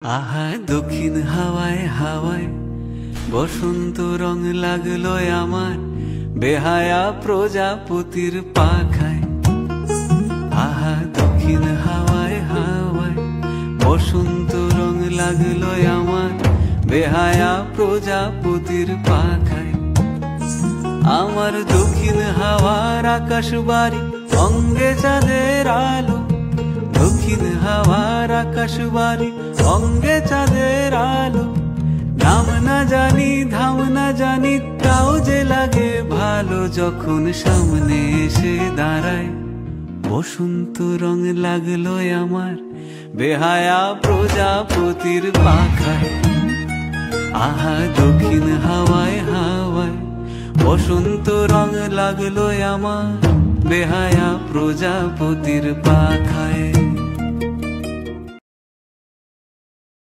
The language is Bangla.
আহা দক্ষিণ হাওয়ায় হাওয়ায় বসন্ত রং লাগলো আমার বেহায়া প্রজাপতির পাখায়। আহা দক্ষিণ হাওয়ায় হাওয়ায় বসন্ত রং লাগলো আমার বেহায়া প্রজাপতির পাখায়। আমার দক্ষিণ হাওয়ার আকাশ বাড়ি অঙ্গে চাঁদের আলো, দক্ষিণ হাওয়ার আকাশ বাড়ি অঙ্গে চাঁদের আলো। নাম না জানি ধাম না জানি তাও যে লাগে ভালো যখন সামনে এসে দাঁড়ায়। বসন্ত রং লাগলো আমার বেহায়া প্রজাপতির পাখায়। আহা দক্ষিণ হাওয়ায় হাওয়ায় বসন্ত রং লাগলো আমার বেহায়া প্রজাপতির পাখায়।